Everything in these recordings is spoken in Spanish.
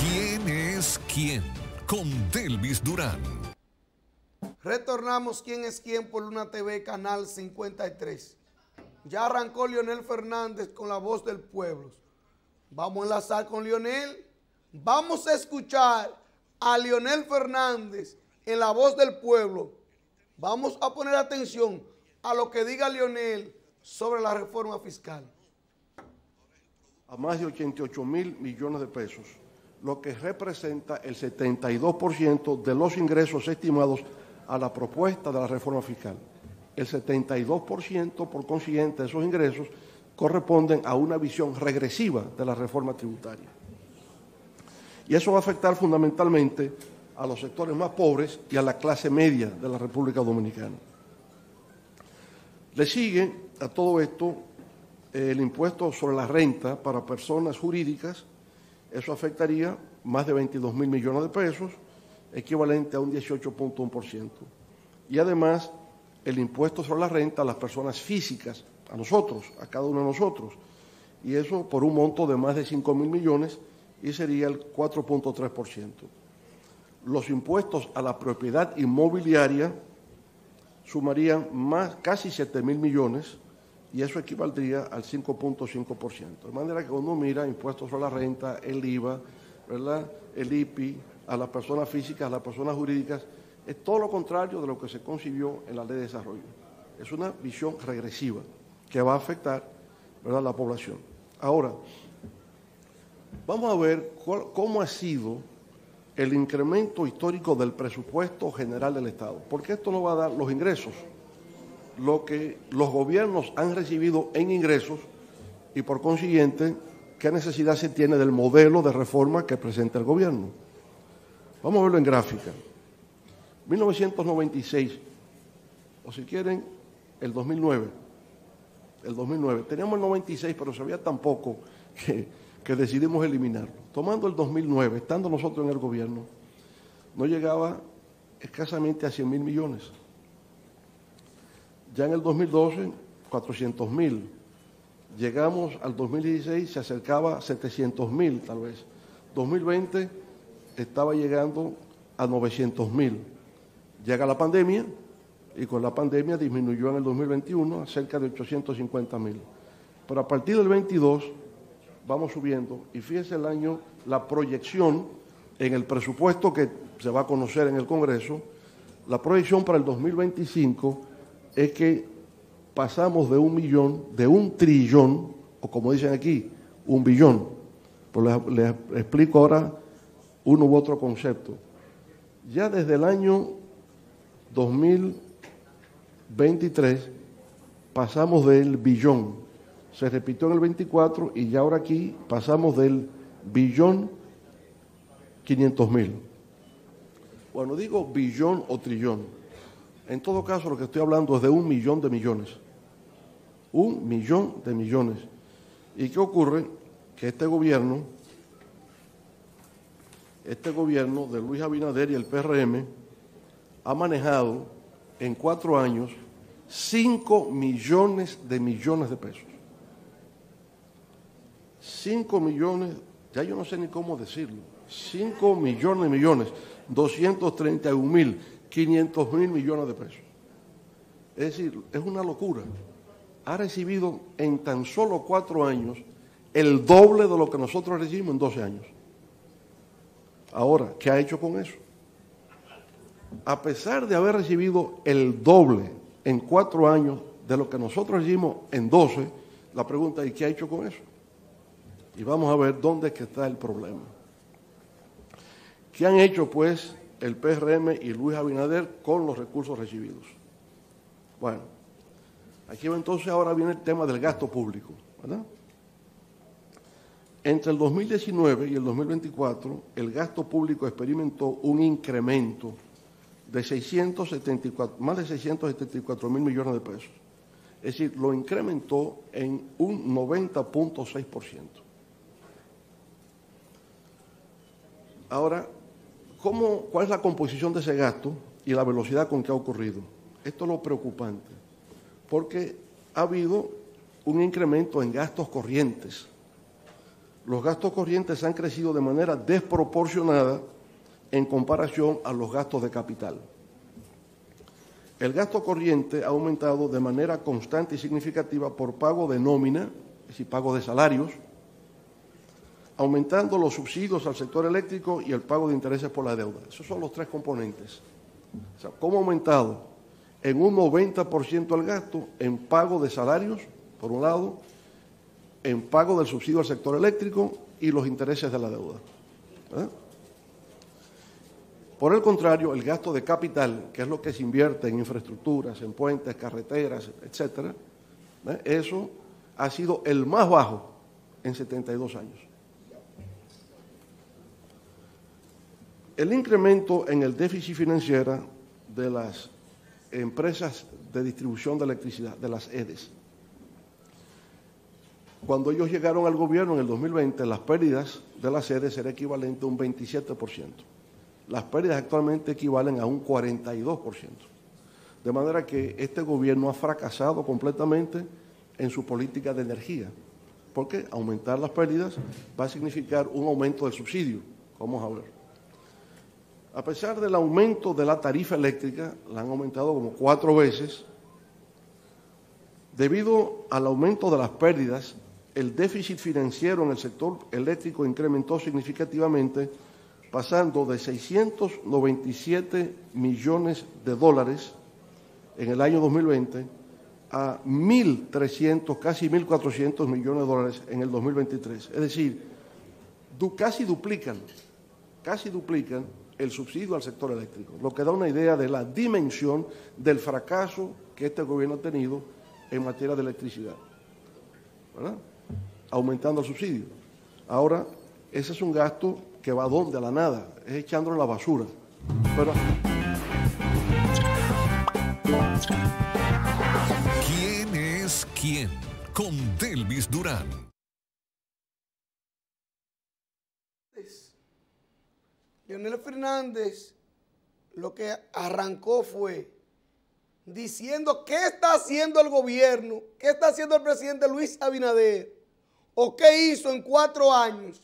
¿Quién es quién? Con Delvis Durán. Retornamos ¿Quién es quién? Por Luna TV, Canal 53. Ya arrancó Leonel Fernández con la voz del pueblo. Vamos a enlazar con Leonel. Vamos a escuchar a Leonel Fernández en la voz del pueblo. Vamos a poner atención a lo que diga Leonel sobre la reforma fiscal. A más de 88.000 millones de pesos, lo que representa el 72% de los ingresos estimados a la propuesta de la reforma fiscal. El 72%, por consiguiente, de esos ingresos corresponden a una visión regresiva de la reforma tributaria. Y eso va a afectar fundamentalmente a los sectores más pobres y a la clase media de la República Dominicana. Le sigue a todo esto el impuesto sobre la renta para personas jurídicas. Eso afectaría más de 22.000 millones de pesos, equivalente a un 18.1%. Y además, el impuesto sobre la renta a las personas físicas, a nosotros, a cada uno de nosotros, y eso por un monto de más de 5.000 millones y sería el 4.3%. Los impuestos a la propiedad inmobiliaria sumarían casi 7.000 millones y eso equivaldría al 5.5%. De manera que cuando uno mira impuestos sobre la renta, el IVA, ¿verdad?, el IPI, a las personas físicas, a las personas jurídicas, es todo lo contrario de lo que se concibió en la Ley de Desarrollo. Es una visión regresiva que va a afectar, ¿verdad?, a la población. Ahora, vamos a ver cómo ha sido el incremento histórico del presupuesto general del Estado, porque esto no va a dar los ingresos, lo que los gobiernos han recibido en ingresos y por consiguiente, qué necesidad se tiene del modelo de reforma que presenta el gobierno. Vamos a verlo en gráfica. 1996, o si quieren, el 2009. Teníamos el 96, pero se veía tan poco que decidimos eliminarlo. Tomando el 2009, estando nosotros en el gobierno, no llegaba escasamente a 100.000 millones. Ya en el 2012, 400.000. Llegamos al 2016, se acercaba a 700.000 tal vez. 2020 estaba llegando a 900.000. Llega la pandemia y con la pandemia disminuyó en el 2021 a cerca de 850.000. Pero a partir del 22 vamos subiendo y fíjese el año, la proyección en el presupuesto que se va a conocer en el Congreso, la proyección para el 2025 es que pasamos de 1 millón, de 1 trillón, o como dicen aquí, 1 billón. Pues les explico ahora uno u otro concepto. Ya desde el año 2023 pasamos del billón. Se repitió en el 24 y ya ahora aquí pasamos del billón 500.000. Bueno, digo billón o trillón. En todo caso, lo que estoy hablando es de 1 millón de millones. 1 millón de millones. ¿Y qué ocurre? Que este gobierno de Luis Abinader y el PRM ha manejado en 4 años 5 millones de pesos. 5 millones, ya yo no sé ni cómo decirlo, 5 millones de millones, 231.500.000 millones de pesos. Es decir, es una locura. Ha recibido en tan solo 4 años el doble de lo que nosotros recibimos en 12 años. Ahora, ¿qué ha hecho con eso? A pesar de haber recibido el doble en 4 años de lo que nosotros recibimos en 12, la pregunta es, ¿qué ha hecho con eso? Y vamos a ver dónde es que está el problema. ¿Qué han hecho, pues, el PRM y Luis Abinader con los recursos recibidos? Bueno, aquí entonces ahora viene el tema del gasto público, ¿verdad? Entre el 2019 y el 2024, el gasto público experimentó un incremento de más de 674.000 millones de pesos. Es decir, lo incrementó en un 90.6%. Ahora, ¿cuál es la composición de ese gasto y la velocidad con que ha ocurrido? Esto es lo preocupante, porque ha habido un incremento en gastos corrientes. los gastos corrientes han crecido de manera desproporcionada en comparación a los gastos de capital. El gasto corriente ha aumentado de manera constante y significativa por pago de nómina, es decir, pago de salarios, aumentando los subsidios al sector eléctrico y el pago de intereses por la deuda. Esos son los tres componentes. O sea, ¿cómo ha aumentado? En un 90% el gasto en pago de salarios, por un lado, en pago del subsidio al sector eléctrico y los intereses de la deuda. Por el contrario, el gasto de capital, que es lo que se invierte en infraestructuras, en puentes, carreteras, etcétera, eso ha sido el más bajo en 72 años. El incremento en el déficit financiero de las empresas de distribución de electricidad, de las EDES. Cuando ellos llegaron al gobierno en el 2020, las pérdidas de las EDES eran equivalentes a un 27%. Las pérdidas actualmente equivalen a un 42%. De manera que este gobierno ha fracasado completamente en su política de energía, porque aumentar las pérdidas va a significar un aumento del subsidio, vamos a ver. A pesar del aumento de la tarifa eléctrica, la han aumentado como 4 veces, debido al aumento de las pérdidas, el déficit financiero en el sector eléctrico incrementó significativamente, pasando de 697 millones de dólares en el año 2020 a 1.300, casi 1.400 millones de dólares en el 2023. Es decir, casi duplican el subsidio al sector eléctrico, lo que da una idea de la dimensión del fracaso que este gobierno ha tenido en materia de electricidad, ¿verdad? Aumentando el subsidio. Ahora, ese es un gasto que va a donde, a la nada, es echándolo a la basura. Pero ¿Quién es quién? Con Delvis Durán. Leonel Fernández lo que arrancó fue diciendo qué está haciendo el gobierno, qué está haciendo el presidente Luis Abinader o qué hizo en 4 años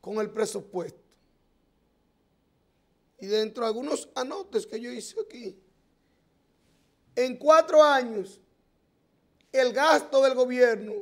con el presupuesto. Y dentro de algunos anotes que yo hice aquí, en 4 años el gasto del gobierno,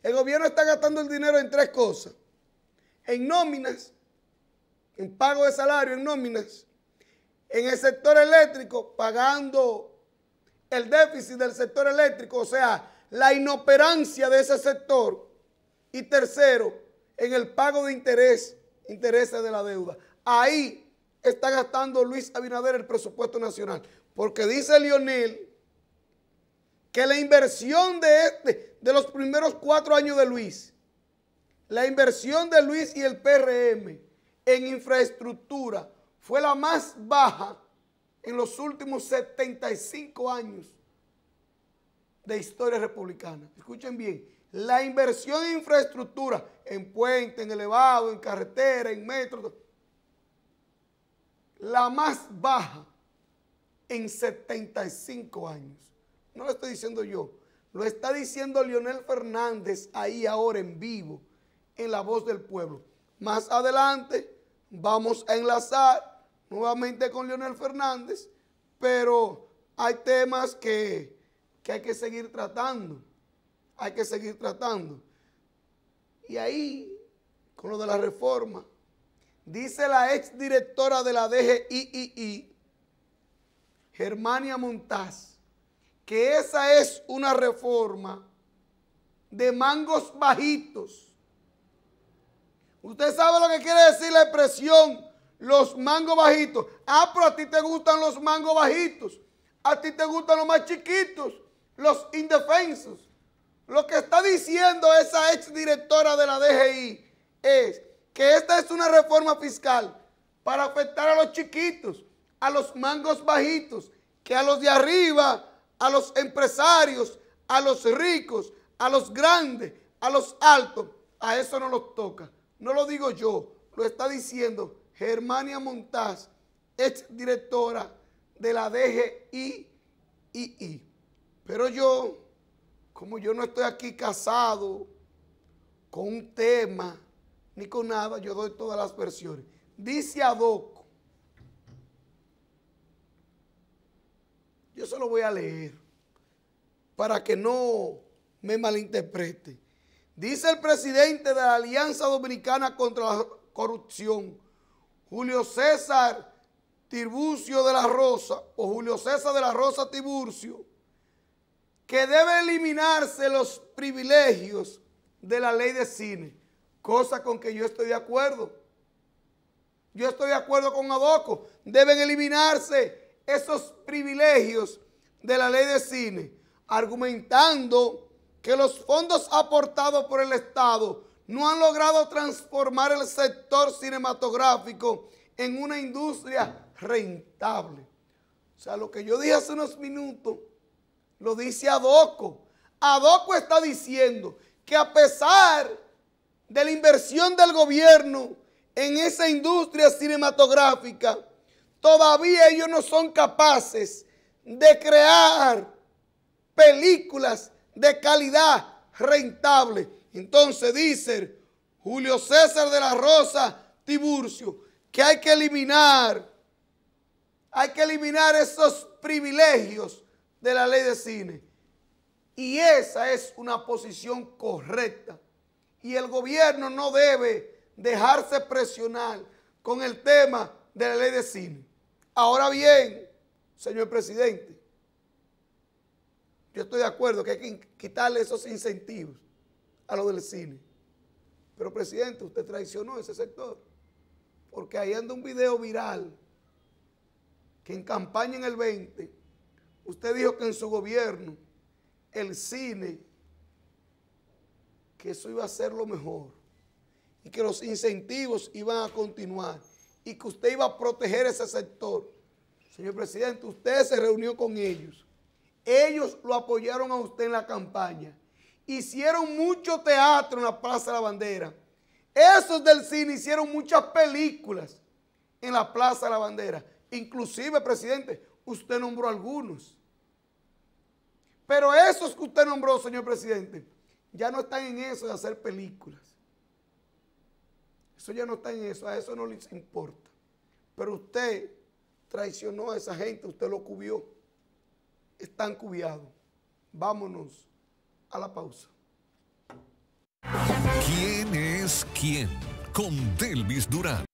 el gobierno está gastando el dinero en 3 cosas: en nóminas, en pago de salario, en nóminas; en el sector eléctrico, pagando el déficit del sector eléctrico, o sea, la inoperancia de ese sector; y tercero, en el pago de intereses de la deuda. Ahí está gastando Luis Abinader el presupuesto nacional, porque dice Leonel que la inversión de los primeros 4 años de Luis, la inversión de Luis y el PRM en infraestructura fue la más baja en los últimos 75 años de historia republicana. Escuchen bien, la inversión en infraestructura, en puente, en elevado, en carretera, en metro, la más baja en 75 años. No lo estoy diciendo yo, lo está diciendo Leonel Fernández ahí ahora en vivo, en La Voz del Pueblo. Más adelante vamos a enlazar nuevamente con Leonel Fernández, pero hay temas que hay que seguir tratando. Hay que seguir tratando. Y ahí, con lo de la reforma, dice la exdirectora de la DGIII, Germania Montaz, que esa es una reforma de mangos bajitos. Usted sabe lo que quiere decir la expresión los mangos bajitos. Ah, pero a ti te gustan los mangos bajitos. A ti te gustan los más chiquitos, los indefensos. Lo que está diciendo esa exdirectora de la DGI es que esta es una reforma fiscal para afectar a los chiquitos, a los mangos bajitos, que a los de arriba, a los empresarios, a los ricos, a los grandes, a los altos, a eso no los toca. No lo digo yo, lo está diciendo Germania Montaz, exdirectora de la DGIII. Pero yo, como yo no estoy aquí casado con un tema ni con nada, yo doy todas las versiones. Dice Adoco, yo se lo voy a leer para que no me malinterprete. Dice el presidente de la Alianza Dominicana contra la Corrupción, Julio César Tiburcio de la Rosa, o Julio César de la Rosa Tiburcio, que debe eliminarse los privilegios de la ley de cine, cosa con que yo estoy de acuerdo. Yo estoy de acuerdo con Adoco. Deben eliminarse esos privilegios de la ley de cine, argumentando que los fondos aportados por el Estado no han logrado transformar el sector cinematográfico en una industria rentable. O sea, lo que yo dije hace unos minutos, lo dice Adoco. Adoco está diciendo que a pesar de la inversión del gobierno en esa industria cinematográfica, todavía ellos no son capaces de crear películas de calidad rentable. Entonces dice Julio César de la Rosa Tiburcio que hay que eliminar esos privilegios de la ley de cine. Y esa es una posición correcta. Y el gobierno no debe dejarse presionar con el tema de la ley de cine. Ahora bien, señor presidente, yo estoy de acuerdo que hay que quitarle esos incentivos a lo del cine. Pero, presidente, usted traicionó ese sector. Porque ahí anda un video viral que en campaña en el 20, usted dijo que en su gobierno el cine, que eso iba a ser lo mejor y que los incentivos iban a continuar y que usted iba a proteger ese sector. Señor presidente, usted se reunió con ellos. Ellos lo apoyaron a usted en la campaña. Hicieron mucho teatro en la Plaza de la Bandera. Esos del cine hicieron muchas películas en la Plaza de la Bandera. Inclusive, presidente, usted nombró algunos. Pero esos que usted nombró, señor presidente, ya no están en eso de hacer películas. Eso ya no está en eso, a eso no les importa. Pero usted traicionó a esa gente, usted lo cubrió. Están cubiados. Vámonos a la pausa. ¿Quién es quién? Con Delvis Durán.